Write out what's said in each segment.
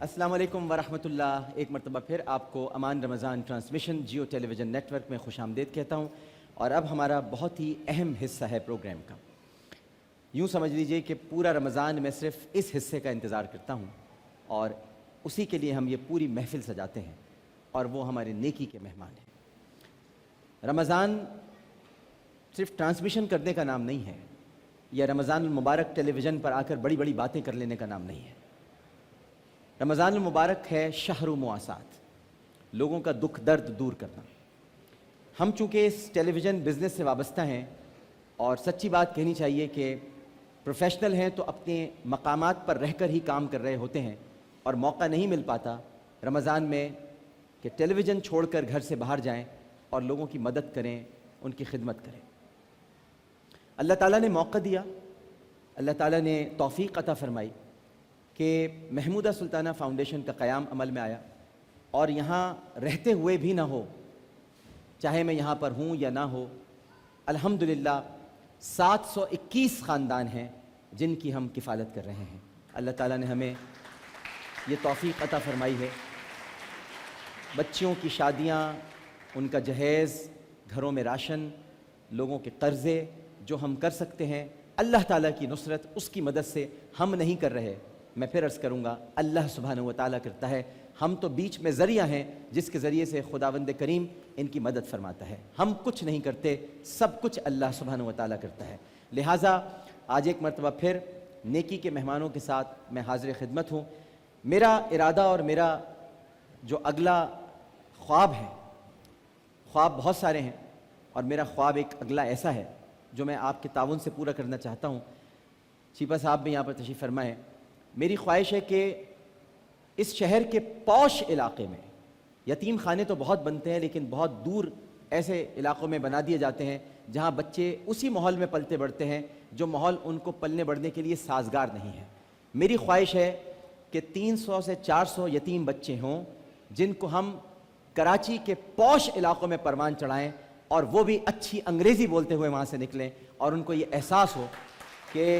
السلام علیکم ورحمۃ اللہ. ایک مرتبہ پھر آپ کو امان رمضان ٹرانسمیشن جیو ٹیلی ویژن نیٹ ورک میں خوش آمدید کہتا ہوں. اور اب ہمارا بہت ہی اہم حصہ ہے پروگرام کا. یوں سمجھ لیجئے کہ پورا رمضان میں صرف اس حصے کا انتظار کرتا ہوں اور اسی کے لیے ہم یہ پوری محفل سجاتے ہیں اور وہ ہمارے نیکی کے مہمان ہیں. رمضان صرف ٹرانسمیشن کرنے کا نام نہیں ہے یا رمضان المبارک ٹیلی ویژن پر آ کر بڑی بڑی باتیں کر لینے کا نام نہیں ہے. رمضان المبارک ہے شہر و مواسات، لوگوں کا دکھ درد دور کرنا. ہم چونکہ اس ٹیلی ویژن بزنس سے وابستہ ہیں اور سچی بات کہنی چاہیے کہ پروفیشنل ہیں تو اپنے مقامات پر رہ کر ہی کام کر رہے ہوتے ہیں اور موقع نہیں مل پاتا رمضان میں کہ ٹیلی ویژن چھوڑ کر گھر سے باہر جائیں اور لوگوں کی مدد کریں، ان کی خدمت کریں. اللہ تعالیٰ نے موقع دیا، اللہ تعالیٰ نے توفیق عطا فرمائی کہ محمودہ سلطانہ فاؤنڈیشن کا قیام عمل میں آیا اور یہاں رہتے ہوئے بھی نہ ہو، چاہے میں یہاں پر ہوں یا نہ ہو، الحمدللہ 721 خاندان ہیں جن کی ہم کفالت کر رہے ہیں. اللہ تعالیٰ نے ہمیں یہ توفیق عطا فرمائی ہے. بچیوں کی شادیاں، ان کا جہیز، گھروں میں راشن، لوگوں کے قرضے جو ہم کر سکتے ہیں، اللہ تعالیٰ کی نصرت، اس کی مدد سے ہم نہیں کر رہے. میں پھر عرض کروں گا اللہ سبحانہ و تعالیٰ کرتا ہے. ہم تو بیچ میں ذریعہ ہیں جس کے ذریعے سے خداوند کریم ان کی مدد فرماتا ہے. ہم کچھ نہیں کرتے، سب کچھ اللہ سبحانہ و تعالیٰ کرتا ہے. لہٰذا آج ایک مرتبہ پھر نیکی کے مہمانوں کے ساتھ میں حاضر خدمت ہوں. میرا ارادہ اور میرا جو اگلا خواب ہے، خواب بہت سارے ہیں اور میرا خواب ایک اگلا ایسا ہے جو میں آپ کے تعاون سے پورا کرنا چاہتا ہوں. چیپا صاحب بھی یہاں پر تشریف فرما ہے. میری خواہش ہے کہ اس شہر کے پوش علاقے میں یتیم خانے تو بہت بنتے ہیں لیکن بہت دور ایسے علاقوں میں بنا دیے جاتے ہیں جہاں بچے اسی ماحول میں پلتے بڑھتے ہیں جو ماحول ان کو پلنے بڑھنے کے لیے سازگار نہیں ہے. میری خواہش ہے کہ 300 سے 400 یتیم بچے ہوں جن کو ہم کراچی کے پوش علاقوں میں پروان چڑھائیں اور وہ بھی اچھی انگریزی بولتے ہوئے وہاں سے نکلیں اور ان کو یہ احساس ہو کہ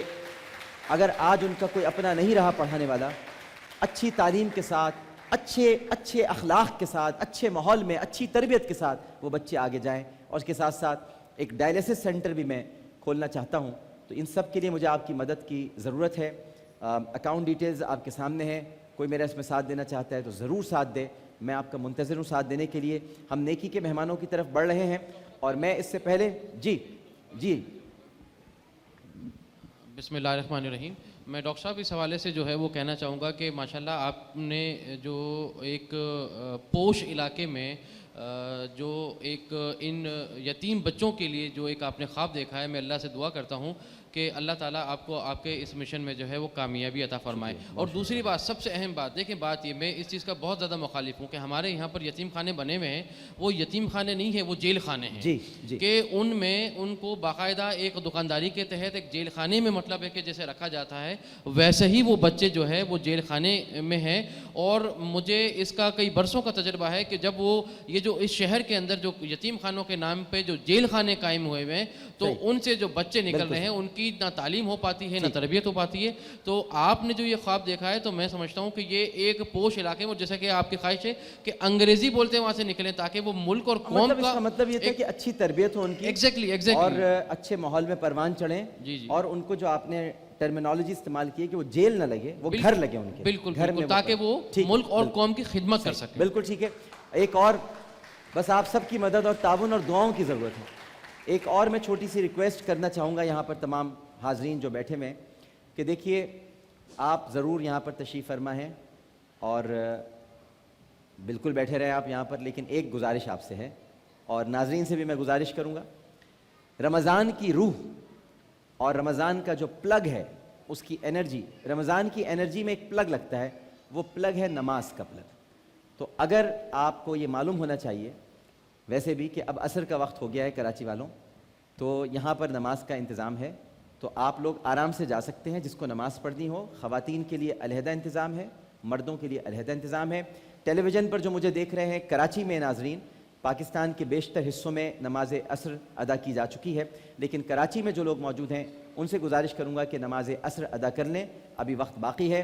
اگر آج ان کا کوئی اپنا نہیں رہا پڑھانے والا، اچھی تعلیم کے ساتھ، اچھے اخلاق کے ساتھ، اچھے ماحول میں، اچھی تربیت کے ساتھ وہ بچے آگے جائیں. اور اس کے ساتھ ساتھ ایک ڈائلیسس سینٹر بھی میں کھولنا چاہتا ہوں. تو ان سب کے لیے مجھے آپ کی مدد کی ضرورت ہے. اکاؤنٹ ڈیٹیلز آپ کے سامنے ہیں. کوئی میرا اس میں ساتھ دینا چاہتا ہے تو ضرور ساتھ دے. میں آپ کا منتظر ہوں ساتھ دینے کے لیے. ہم نیکی کے مہمانوں کی طرف بڑھ رہے ہیں اور میں اس سے پہلے جی بسم اللہ الرحمن الرحیم. میں ڈاکٹر صاحب اس حوالے سے جو ہے وہ کہنا چاہوں گا کہ ماشاءاللہ آپ نے جو ایک پوش علاقے میں جو ایک ان یتیم بچوں کے لیے جو ایک آپ نے خواب دیکھا ہے، میں اللہ سے دعا کرتا ہوں کہ اللہ تعالیٰ آپ کو آپ کے اس مشن میں جو ہے وہ کامیابی عطا فرمائے. اور دوسری بات، سب سے اہم بات دیکھیں، بات یہ، میں اس چیز کا بہت زیادہ مخالف ہوں کہ ہمارے یہاں پر یتیم خانے بنے ہوئے ہیں. وہ یتیم خانے نہیں ہیں، وہ جیل خانے ہیں. کہ ان میں ان کو باقاعدہ ایک دکانداری کے تحت ایک جیل خانے میں مطلب ہے کہ جیسے رکھا جاتا ہے ویسے ہی وہ بچے جو ہے وہ جیل خانے میں ہیں. اور مجھے اس کا کئی برسوں کا تجربہ ہے کہ جب وہ یہ جو اس شہر کے اندر جو یتیم خانوں کے نام پہ جو جیل خانے قائم ہوئے ہوئے ہیں تو ان سے جو بچے نکل رہے ہیں ان کی نہ تعلیم ہو پاتی ہے نہ تربیت ہو پاتی ہے. تو آپ نے جو یہ خواب دیکھا ہے تو میں سمجھتا ہوں کہ یہ ایک پوش علاقے میں، جیسا کہ آپ کی خواہش ہے کہ انگریزی بولتے ہیں وہاں سے نکلیں تاکہ وہ ملک اور قوم کا مطلب یہ تھا کہ اچھی تربیت ہو ان کی ایگزیکٹلی اور اچھے ماحول میں پروان چڑھیں. اور ان کو جو آپ نے ٹرمینالوجی استعمال کی ہے کہ وہ جیل نہ لگے، وہ گھر لگے ان کے، بالکل تاکہ وہ ملک اور قوم کی خدمت کر سکیں. بالکل ٹھیک ہے. ایک اور بس آپ سب کی مدد اور تعاون اور دعاؤں کی ضرورت ہے. ایک اور میں چھوٹی سی ریکویسٹ کرنا چاہوں گا یہاں پر تمام حاضرین جو بیٹھے ہوئے کہ دیکھیے آپ ضرور یہاں پر تشریف فرما ہیں اور بالکل بیٹھے رہے آپ یہاں پر، لیکن ایک گزارش آپ سے ہے اور ناظرین سے بھی میں گزارش کروں گا. رمضان کی روح اور رمضان کا جو پلگ ہے اس کی انرجی، رمضان کی انرجی میں ایک پلگ لگتا ہے، وہ پلگ ہے نماز کا پلگ. تو اگر آپ کو یہ معلوم ہونا چاہیے ویسے بھی کہ اب عصر کا وقت ہو گیا ہے کراچی والوں، تو یہاں پر نماز کا انتظام ہے تو آپ لوگ آرام سے جا سکتے ہیں. جس کو نماز پڑھنی ہو، خواتین کے لیے علیحدہ انتظام ہے، مردوں کے لیے علیحدہ انتظام ہے. ٹیلی ویژن پر جو مجھے دیکھ رہے ہیں کراچی میں ناظرین، پاکستان کے بیشتر حصوں میں نماز عصر ادا کی جا چکی ہے، لیکن کراچی میں جو لوگ موجود ہیں ان سے گزارش کروں گا کہ نماز عصر ادا کر لیں، ابھی وقت باقی ہے.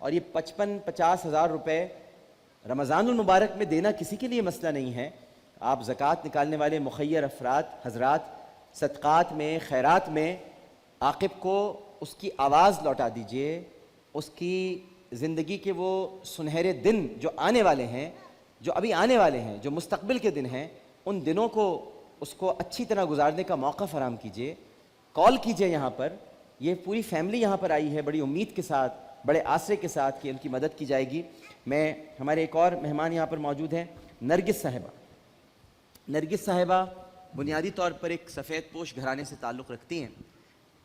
اور یہ 55-50 ہزار روپے رمضان المبارک میں دینا کسی کے لیے مسئلہ نہیں ہے. آپ زکوٰۃ نکالنے والے مخیر افراد حضرات صدقات میں خیرات میں عاقب کو اس کی آواز لوٹا دیجئے. اس کی زندگی کے وہ سنہرے دن جو آنے والے ہیں, جو ابھی آنے والے ہیں, جو مستقبل کے دن ہیں, ان دنوں کو اس کو اچھی طرح گزارنے کا موقع فراہم کیجئے. کال کیجئے یہاں پر. یہ پوری فیملی یہاں پر آئی ہے بڑی امید کے ساتھ, بڑے آسرے کے ساتھ کہ ان کی مدد کی جائے گی. میں ہمارے ایک اور مہمان یہاں پر موجود ہیں, نرگس صاحبہ. نرگس صاحبہ بنیادی طور پر ایک سفید پوش گھرانے سے تعلق رکھتی ہیں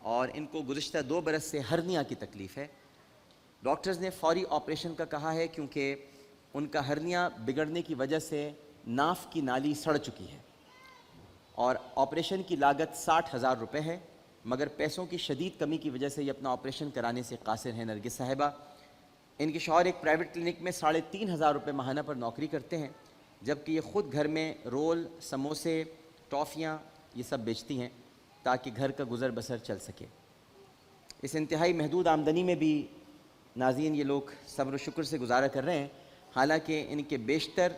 اور ان کو گزشتہ 2 برس سے ہرنیا کی تکلیف ہے. ڈاکٹرز نے فوری آپریشن کا کہا ہے کیونکہ ان کا ہرنیا بگڑنے کی وجہ سے ناف کی نالی سڑ چکی ہے اور آپریشن کی لاگت 60,000 روپے ہے, مگر پیسوں کی شدید کمی کی وجہ سے یہ اپنا آپریشن کرانے سے قاصر ہیں. نرگس صاحبہ, ان کے شوہر ایک پرائیویٹ کلینک میں 3,500 روپے ماہانہ پر نوکری کرتے ہیں, جبکہ یہ خود گھر میں رول, سموسے, ٹافیاں یہ سب بیچتی ہیں تاکہ گھر کا گزر بسر چل سکے. اس انتہائی محدود آمدنی میں بھی ناظرین یہ لوگ صبر و شکر سے گزارا کر رہے ہیں, حالانکہ ان کے بیشتر,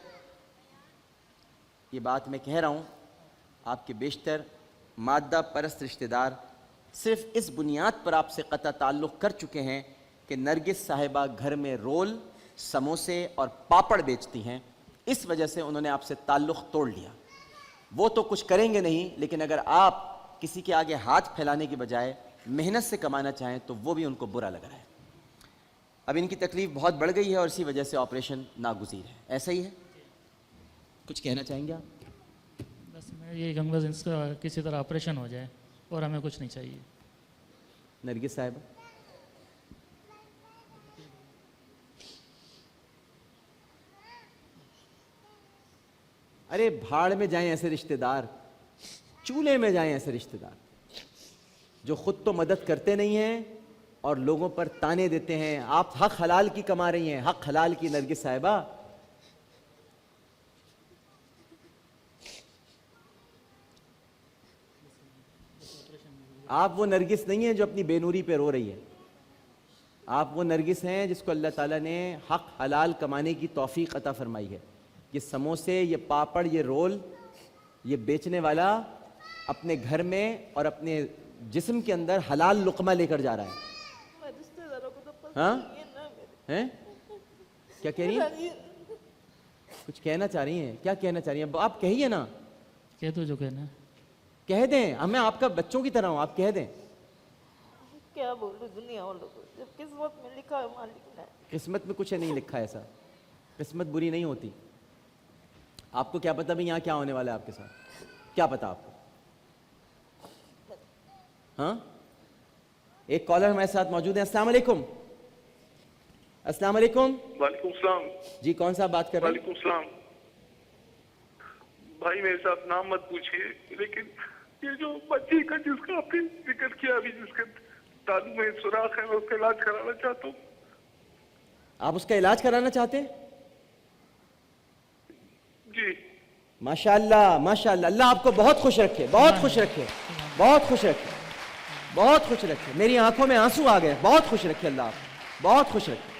یہ بات میں کہہ رہا ہوں, آپ کے بیشتر مادہ پرست رشتہ دار صرف اس بنیاد پر آپ سے قطع تعلق کر چکے ہیں کہ نرگس صاحبہ گھر میں رول, سموسے اور پاپڑ بیچتی ہیں, اس وجہ سے انہوں نے آپ سے تعلق توڑ لیا. وہ تو کچھ کریں گے نہیں, لیکن اگر آپ کسی کے آگے ہاتھ پھیلانے کے بجائے محنت سے کمانا چاہیں تو وہ بھی ان کو برا لگ رہا ہے. اب ان کی تکلیف بہت بڑھ گئی ہے اور اسی وجہ سے آپریشن ناگزیر ہے. ایسا ہی ہے, کچھ کہنا چاہیں گے آپ؟ بس میں یہ کہوں گا اس کا کسی طرح آپریشن ہو جائے اور ہمیں کچھ نہیں چاہیے. نرگس صاحب, ارے بھاڑ میں جائیں ایسے رشتہ دار, چولہے میں جائیں ایسے رشتہ دار جو خود تو مدد کرتے نہیں ہیں اور لوگوں پر تانے دیتے ہیں. آپ حق حلال کی کما رہی ہیں, حق حلال کی. نرگس صاحبہ, آپ وہ نرگس نہیں ہیں جو اپنی بے نوری پہ رو رہی ہے. آپ وہ نرگس ہیں جس کو اللہ تعالیٰ نے حق حلال کمانے کی توفیق عطا فرمائی ہے. یہ سموسے, یہ پاپڑ, یہ رول, یہ بیچنے والا اپنے گھر میں اور اپنے جسم کے اندر حلال لقمہ لے کر جا رہا ہے. ہاں ہیں, کیا کہہ رہی ہیں؟ کچھ کہنا چاہ رہی ہیں, کیا کہنا چاہ رہی ہیں آپ؟ کہیے نا. کہہ دو جو کہنا ہے. کہہ دیں, ہمیں آپ کا بچوں کی طرح ہوں, آپ کہہ دیں. کیا بولوں دنیا والوں کو, جب قسمت میں لکھا ہے مالک نے. قسمت میں کچھ نہیں لکھا ایسا, قسمت بری نہیں ہوتی. آپ کو کیا پتا بھی یہاں کیا ہونے والا ہے آپ کے ساتھ, کیا پتا آپ کو؟ ہاں, ایک کالر ہمارے ساتھ موجود ہیں. السلام علیکم. السلام علیکم. وعلیکم السلام. جی کون صاحب بات کر رہے ہیں؟ وعلیکم السلام. بھائی میرے ساتھ نام مت پوچھیے, لیکن یہ جو بچی کا جس کا آپ نے ذکر کیا ابھی, جس کے دادو میں سوراخ ہے, میں اس کا علاج کرانا چاہتا ہوں. آپ اس کا علاج کرانا چاہتے ہیں؟ جی ماشاء اللہ ماشاء اللہ, اللہ آپ کو بہت خوش رکھے, بہت خوش رکھے, بہت خوش رکھے, بہت خوش رکھے. میری آنکھوں میں آنسو آ گئے. بہت خوش رکھے اللہ, آپ بہت خوش رکھے.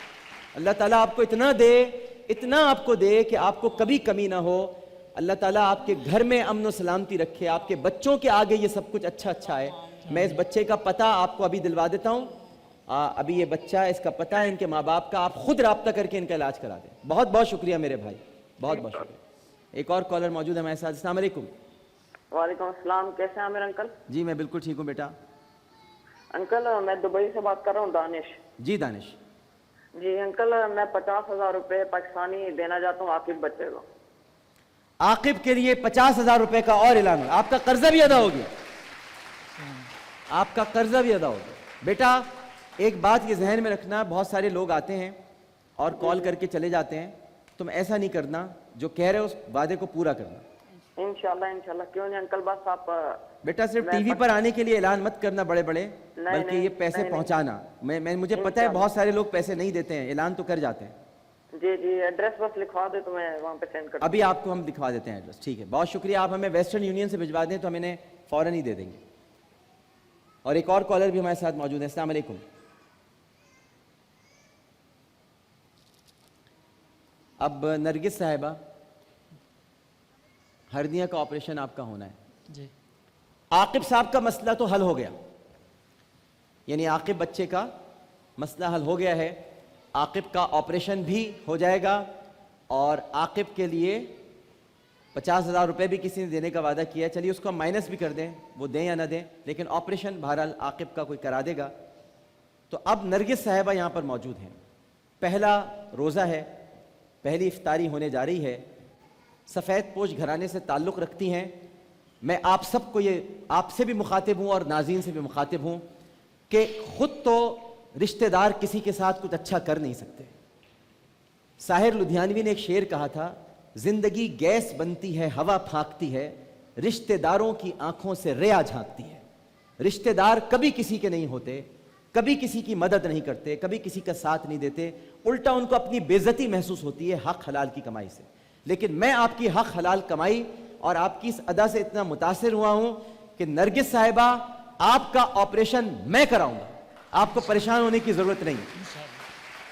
اللہ تعالیٰ آپ کو اتنا دے, اتنا آپ کو دے کہ آپ کو کبھی کمی نہ ہو. اللہ تعالیٰ آپ کے گھر میں امن و سلامتی رکھے, آپ کے بچوں کے آگے یہ سب کچھ اچھا اچھا ہے. میں اس بچے کا پتہ آپ کو ابھی دلوا دیتا ہوں. ابھی یہ بچہ, اس کا پتہ ہے ان کے ماں باپ کا, آپ خود رابطہ کر کے ان کا علاج کرا دیں. بہت بہت شکریہ میرے بھائی, بہت بہت شکریہ. ایک اور کالر موجود ہے ہمارے ساتھ. السلام علیکم. وعلیکم السلام. کیسے ہیں میرے انکل؟ جی میں بالکل ٹھیک ہوں بیٹا. انکل میں دبئی سے بات کر رہا ہوں, دانش. جی دانش. جی انکل, میں 50,000 روپے پاکستانی دینا چاہتا ہوں عاقب بچے کو. عاقب کے لیے 50,000 روپے کا اور اعلان ہے. آپ کا قرضہ بھی ادا ہو گیا, آپ کا قرضہ بھی ادا ہو گیا. بیٹا ایک بات یہ ذہن میں رکھنا, بہت سارے لوگ آتے ہیں اور کال کر کے چلے جاتے ہیں. تم ایسا نہیں کرنا, جو کہہ رہے ہو اس وعدے کو پورا کرنا. انشاءاللہ کیوں نہیں انکل, بس آپ بیٹا صرف ٹی وی پر آنے کے لیے اعلان مت کرنا بڑے بڑے, بلکہ یہ پیسے پہنچانا. مجھے پتہ ہے بہت سارے لوگ پیسے نہیں دیتے ہیں, اعلان تو کر جاتے ہیں. جی ایڈریس بس لکھوا دے تو میں وہاں پہ سینڈ کر دوں. ابھی آپ کو ہم دکھوا دیتے ہیں ایڈریس. ٹھیک ہے, بہت شکریہ. آپ ہمیں ویسٹرن یونین سے بھجوا دیں تو ہم انہیں فوراً ہی دے دیں گے. اور ایک اور کالر بھی ہمارے ساتھ موجود ہے. السلام علیکم. اب نرگس صاحبہ ہرنیا کا آپریشن آپ کا ہونا ہے. جی عاقب صاحب کا مسئلہ تو حل ہو گیا, یعنی عاقب بچے کا مسئلہ حل ہو گیا ہے. عاقب کا آپریشن بھی ہو جائے گا اور عاقب کے لیے 50,000 روپے بھی کسی نے دینے کا وعدہ کیا ہے. چلیے اس کو مائنس بھی کر دیں, وہ دیں یا نہ دیں, لیکن آپریشن بہرحال عاقب کا کوئی کرا دے گا. تو اب نرگس صاحبہ یہاں پر موجود ہیں. پہلا روزہ ہے, پہلی افطاری ہونے جا رہی ہے. سفید پوش گھرانے سے تعلق رکھتی ہیں. میں آپ سب کو یہ, آپ سے بھی مخاطب ہوں اور ناظرین سے بھی مخاطب ہوں کہ خود تو رشتہ دار کسی کے ساتھ کچھ اچھا کر نہیں سکتے. ساحر لدھیانوی نے ایک شعر کہا تھا, زندگی گیس بنتی ہے, ہوا پھانکتی ہے, رشتہ داروں کی آنکھوں سے ریا جھانکتی ہے. رشتہ دار کبھی کسی کے نہیں ہوتے, کبھی کسی کی مدد نہیں کرتے, کبھی کسی کا ساتھ نہیں دیتے, الٹا ان کو اپنی بے عزتی محسوس ہوتی ہے حق حلال کی کمائی سے. لیکن میں آپ کی حق حلال کمائی اور آپ کی اس ادا سے اتنا متاثر ہوا ہوں کہ نرگس صاحبہ آپ کا آپریشن میں کراؤں گا, آپ کو پریشان ہونے کی ضرورت نہیں.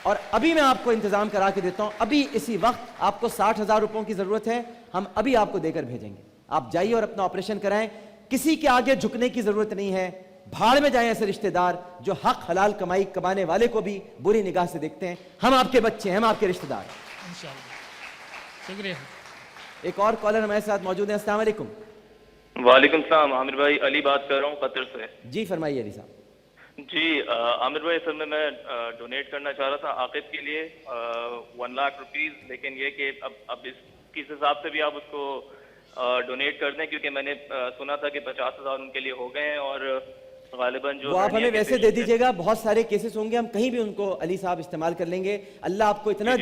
اور ابھی میں آپ کو انتظام کرا کے دیتا ہوں, ابھی اسی وقت آپ کو 60,000 روپوں کی ضرورت ہے, ہم ابھی آپ کو دے کر بھیجیں گے. آپ جائیے اور اپنا آپریشن کرائیں, کسی کے آگے جھکنے کی ضرورت نہیں ہے. بھاڑ میں جائیں ایسے رشتہ دار جو حق حلال کمائی کمانے والے کو بھی بری نگاہ سے دیکھتے ہیں. ہم آپ کے بچے ہیں, ہم آپ کے رشتہ دار ہیں. انشاءاللہ. شکریہ. ایک اور کالر ہمارے ساتھ موجود ہیں. السلام علیکم. وعلیکم السلام. عامر بھائی, علی بات کر رہا ہوں قطر سے. جی فرمائیے علی صاحب. جی عامر بھائی, اصل میں ڈونیٹ کرنا چاہ رہا تھا عاقب کے لیے 1 لاکھ روپیز, لیکن یہ کہ اب اس حساب سے بھی آپ اس کو ڈونیٹ کر دیں, کیونکہ میں نے سنا تھا کہ 50,000 ان کے لیے ہو گئے ہیں اور غالباً جو وہ آپ ہمیں ویسے دے دیجیے گا. بہت سارے کیسز ہوں گے, ہم کہیں بھی ان کو علی صاحب استعمال کر لیں گے. اللہ آپ کو اتنا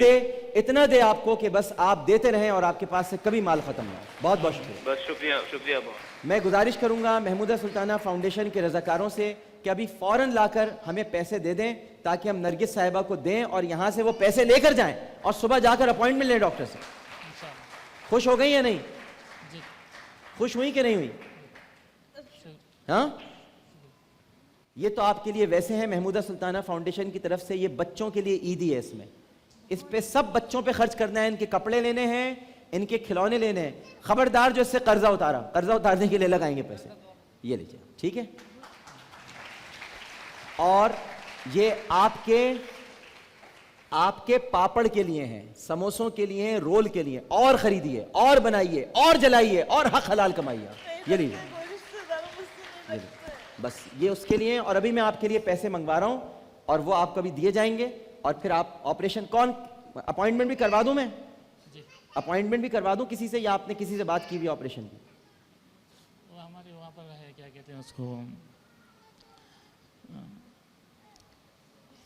دے آپ کو کہ بس آپ دیتے رہیں اور آپ کے پاس سے کبھی مال ختم نہ ہو. بہت بہت شکریہ. بس شکریہ بہت. میں گزارش کروں گا محمودہ سلطانہ فاؤنڈیشن کے رضاکاروں سے کہ ابھی فوراً لا کر ہمیں پیسے دے دیں تاکہ ہم نرگس صاحبہ کو دیں اور یہاں سے وہ پیسے لے کر جائیں اور صبح جا کر اپوائنٹمنٹ لیں ڈاکٹر سے. خوش ہو گئی یا نہیں؟ خوش ہوئی کہ نہیں ہوئی؟ ہاں, یہ تو آپ کے لیے ویسے ہیں محمودہ سلطانہ فاؤنڈیشن کی طرف سے, یہ بچوں کے لیے عیدی ہے. اس پہ سب بچوں پہ خرچ کرنا ہے, ان کے کپڑے لینے ہیں, ان کے کھلونے لینے ہیں. خبردار جو اس سے قرضہ اتارنے کے لیے لگائیں گے پیسے, یہ لیجیے, ٹھیک ہے. اور یہ آپ کے پاپڑ کے لیے ہیں, سموسوں کے لیے ہیں, رول کے لیے. اور خریدیے اور بنائیے اور جلائیے اور حق حلال کمائیے. یہ لیجیے, بس یہ اس کے لیے. اور ابھی میں آپ کے لیے پیسے منگوا رہا ہوں اور وہ آپ کو بھی دیے جائیں گے. اور پھر آپ آپریشن اپوائنٹمنٹ بھی کروا دوں, میں اپوائنٹمنٹ بھی کروا دوں کسی سے, یا آپ نے کسی سے بات کی ہوئی آپریشن کی؟ وہ ہمارے وہاں پر ہے, کیا کہتے ہیں اس کو,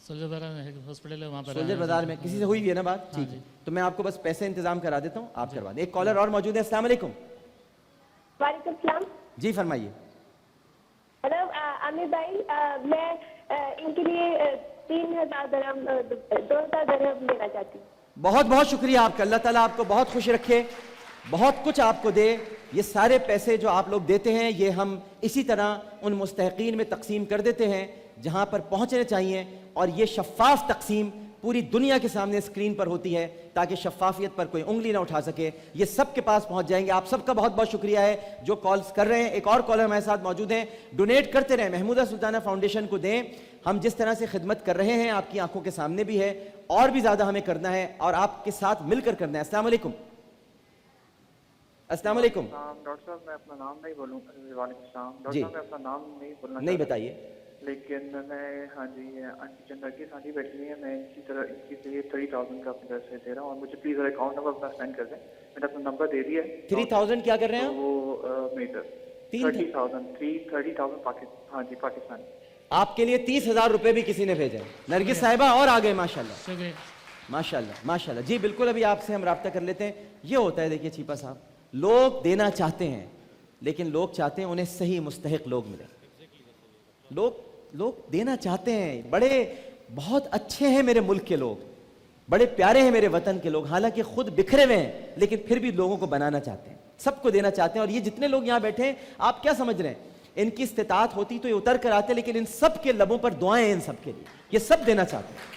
سولجر بازار میں ہاسپٹل ہے, وہاں پر سولجر بازار میں کسی سے ہوئی ہوئی ہے نا بات؟ ٹھیک ہے, تو میں آپ کو بس پیسے انتظام کرا دیتا ہوں, آپ کروا دیں. ایک کالر اور موجود ہے. السلام علیکم. وعلیکم السلام. جی فرمائیے. ہلو عامر بھائی, میں ان کے لیے 3,000 درہم 2,000 درہم دینا چاہتی ہوں. بہت بہت شکریہ آپ کا, اللہ تعالیٰ آپ کو بہت خوش رکھے, بہت کچھ آپ کو دے. یہ سارے پیسے جو آپ لوگ دیتے ہیں یہ ہم اسی طرح ان مستحقین میں تقسیم کر دیتے ہیں جہاں پر پہنچنے چاہیے, اور یہ شفاف تقسیم پوری دنیا کے سامنے اسکرین پر ہوتی ہے تاکہ شفافیت پر کوئی انگلی نہ اٹھا سکے. یہ سب کے پاس پہنچ جائیں گے. آپ سب کا بہت بہت شکریہ ہے جو کالز کر رہے ہیں. ایک اور کالر ہمارے ساتھ موجود ہیں. ڈونیٹ کرتے رہیں, محمودہ سلطانہ فاؤنڈیشن کو دیں. ہم جس طرح سے خدمت کر رہے ہیں آپ کی آنکھوں کے سامنے بھی ہے, اور بھی زیادہ ہمیں کرنا ہے اور آپ کے ساتھ مل کر کرنا ہے. السلام علیکم. السلام علیکم. ڈاکٹر صاحب میں اپنا نام نہیں بولوں. وعلیکم السلام. جی ڈاکٹر صاحب میں اپنا نام نہیں بولنا نہیں بتائیے, لیکن میں ہاں جی آنٹی چندرگی آنٹی بیٹھی ہیں, میں اسی طرح ان کے لیے 30,000 کا اپنی طرف سے دے رہا ہوں, اور مجھے پلیز اکاؤنٹ نمبر اپنا سینڈ کر دیں. میں نے اپنا نمبر دے دیا ہے. 30,000 کیا کر رہے ہیں وہ میٹر 30,000 ہاں جی پاکستان. آپ کے لیے 30,000 روپے بھی کسی نے بھیجے. نرگس صاحبہ اور آگئے, ماشاءاللہ ماشاءاللہ ماشاءاللہ. جی بالکل, ابھی آپ سے ہم رابطہ کر لیتے ہیں. یہ ہوتا ہے دیکھیے چھیپا صاحب, لوگ دینا چاہتے ہیں لیکن لوگ چاہتے ہیں انہیں صحیح مستحق لوگ ملیں. لوگ دینا چاہتے ہیں, بڑے بہت اچھے ہیں میرے ملک کے لوگ, بڑے پیارے ہیں میرے وطن کے لوگ, حالانکہ خود بکھرے ہوئے ہیں لیکن پھر بھی لوگوں کو بنانا چاہتے ہیں, سب کو دینا چاہتے ہیں. اور یہ جتنے لوگ یہاں بیٹھے ہیں آپ کیا سمجھ رہے ہیں, ان کی استطاعت ہوتی تو یہ اتر کر آتے, لیکن ان سب کے لبوں پر دعائیں ہیں, ان سب کے لیے یہ سب دینا چاہتے ہیں.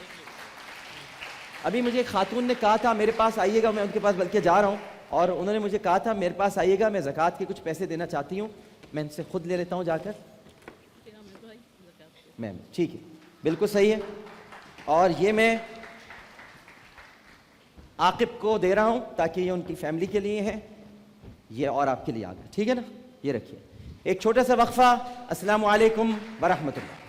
ابھی مجھے ایک خاتون نے کہا تھا میرے پاس آئیے گا, میں ان کے پاس بلکہ جا رہا ہوں, اور انہوں نے مجھے کہا تھا میرے پاس آئیے گا, میں زکوٰۃ کے کچھ پیسے دینا چاہتی ہوں, میں ان سے خود لے لیتا ہوں جا کر. میم ٹھیک ہے, بالکل صحیح ہے, اور یہ میں عاقب کو دے رہا ہوں تاکہ یہ ان کی فیملی کے لیے ہے, یہ اور آپ کے لیے آ گیا, ٹھیک ہے نا, یہ رکھیے. ایک چھوٹا سا وقفہ. السلام علیکم ورحمۃ اللہ.